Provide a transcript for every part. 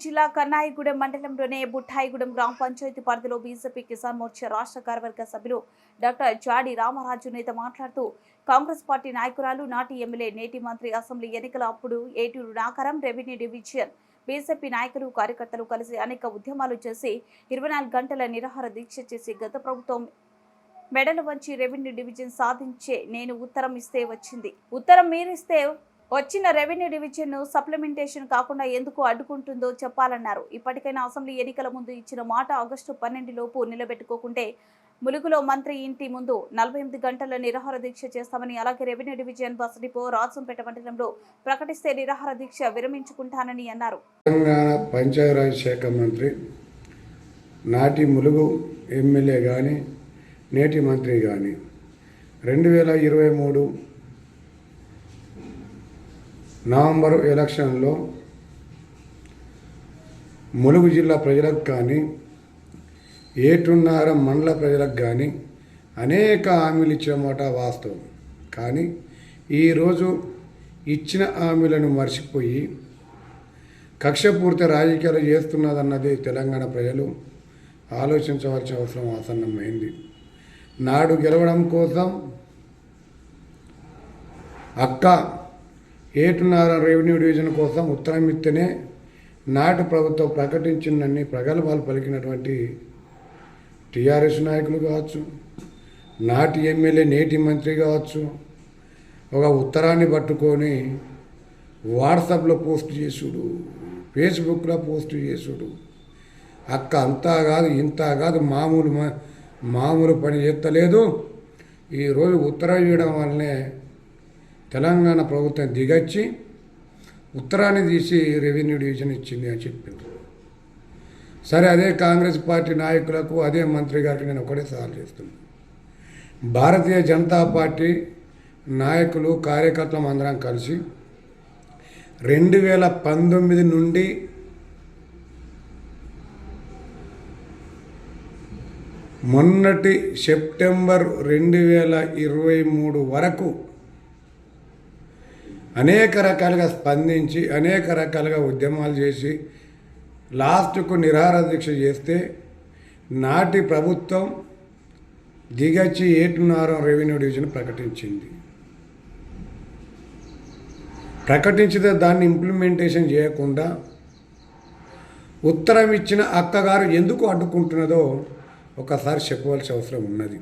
జిల్లా కన్నాయిగూడెం మండలంలోని బుట్టాయిగూడెం గ్రామ పంచాయతీ పరిధిలో బీజేపీ కిసాన్ మోర్చా రాష్ట్ర కార్యవర్గ సభ్యులు డాక్టర్ జాడి రామరాజు నేత మాట్లాడుతూ కాంగ్రెస్ పార్టీ నాయకురాలు నాటి ఎమ్మెల్యే నేటి మంత్రి అసెంబ్లీ ఎన్నికల అప్పుడు ఏటూరు నాకరం రెవెన్యూ డివిజన్ బీజేపీ నాయకులు కార్యకర్తలు కలిసి అనేక ఉద్యమాలు చేసి 24 గంటల నిరాహార దీక్ష చేసి గత ప్రభుత్వం మెడలు వంచి రెవెన్యూ డివిజన్ సాధించే నేను ఉత్తరం ఇస్తే వచ్చింది ఉత్తరం మీరిస్తే వచ్చిన రెవెన్యూ డివిజన్ సప్లిమెంటేషన్ కాకుండా ఎందుకు అడ్డుకుంటుందో చెప్పాలన్నారు. ఇప్పటికైనా అసెంబ్లీ ఎన్నికల ముందు ఇచ్చిన మాట ఆగస్టు 12 లోపు నిలబెట్టుకోకుంటే ములుగులో మంత్రి ఇంటి ముందు 48 గంటల నిరాహార దీక్ష చేస్తామని, అలాగే revenue division bus depot Rajampet మండలంలో ప్రకటిస్తే నిరాహార దీక్ష విరమించుకుంటానని అన్నారు. తెలంగాణ పంచాయతీరాజ్ శాఖ మంత్రి నాటి ములుగు ఎమ్మెల్యే కానీ నేటి మంత్రి కానీ 2023 నవంబర్ ఎలక్షన్లో ములుగు జిల్లా ప్రజలకు కానీ ఏటున్నారం మండల ప్రజలకు కానీ అనేక హామీలు ఇచ్చిన మాట వాస్తవం. కానీ ఈరోజు ఇచ్చిన హామీలను మర్చిపోయి కక్షపూర్తి రాజకీయాలు చేస్తున్నదన్నది తెలంగాణ ప్రజలు ఆలోచించవలసిన అవసరం ఆసన్నమైంది. నాడు గెలవడం కోసం అక్క ఏటున్నారం రెవెన్యూ డివిజన్ కోసం ఉత్తరం ఇస్తేనే నాటి ప్రభుత్వం ప్రకటించిందని ప్రగల్భాలు పలికినటువంటి టీఆర్ఎస్ నాయకులు కావచ్చు, నాటి ఎమ్మెల్యే నేటి మంత్రి కావచ్చు, ఒక ఉత్తరాన్ని పట్టుకొని వాట్సాప్లో పోస్ట్ చేసుడు, ఫేస్బుక్లో పోస్ట్ చేసుడు, అక్క అంతా కాదు ఇంత కాదు మామూలు పని చేస్తలేదు. ఈరోజు ఉత్తరం ఇవ్వడం వల్లనే తెలంగాణ ప్రభుత్వం దిగచ్చి ఉత్తరాన్ని తీసి రెవెన్యూ డివిజన్ ఇచ్చింది అని చెప్పింది. సరే, అదే కాంగ్రెస్ పార్టీ నాయకులకు అదే మంత్రి గారికి నేను ఒకటే సవాల్ చేస్తున్నాను. భారతీయ జనతా పార్టీ నాయకులు కార్యకర్తలు అందరం కలిసి 2019 నుండి మొన్నటి సెప్టెంబర్ 2023 వరకు అనేక రకాలుగా స్పందించి అనేక రకాలుగా ఉద్యమాలు చేసి లాస్ట్కు నిరాహార దీక్ష చేస్తే నాటి ప్రభుత్వం దిగచ్చి ఏటున్నారం రెవెన్యూ డివిజన్ ప్రకటించితే దాన్ని ఇంప్లిమెంటేషన్ చేయకుండా ఉత్తరం ఇచ్చిన అక్కగారు ఎందుకు అడ్డుకుంటున్నదో ఒకసారి చెప్పవలసిన అవసరం ఉన్నది.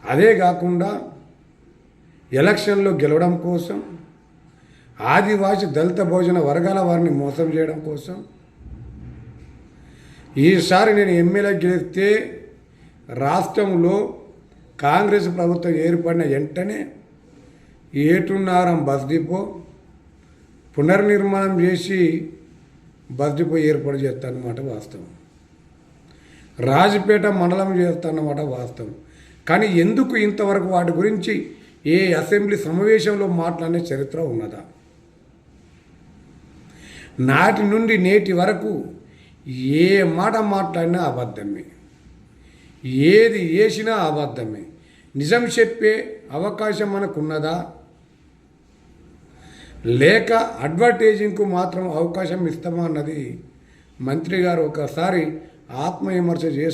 అదే కాకుండా ఎలక్షన్లో గెలవడం కోసం ఆదివాసి దళిత భోజన వర్గాల వారిని మోసం చేయడం కోసం ఈసారి నేను ఎమ్మెల్యే గెలిస్తే రాష్ట్రంలో కాంగ్రెస్ ప్రభుత్వం ఏర్పడిన వెంటనే ఏటున్నారం బస్ డిపో పునర్నిర్మాణం చేసి బస్ డిపో ఏర్పాటు చేస్తానన్నమాట వాస్తవం. రాజపేట మండలం చేస్తానన్నమాట వాస్తవం. కానీ ఎందుకు ఇంతవరకు వాటి గురించి ఏ అసెంబ్లీ సమావేశంలో మాట్లాడే చరిత్ర ఉన్నదా? నాటి నుండి నేటి వరకు ఏ మాట మాట్లాడినా అబద్ధమే, ఏది వేసినా అబద్ధమే. నిజం చెప్పే అవకాశం మనకున్నదా, లేక అడ్వర్టైజింగ్కు మాత్రం అవకాశం ఇస్తామా అన్నది మంత్రి గారు ఒకసారి ఆత్మవిమర్శ చేసి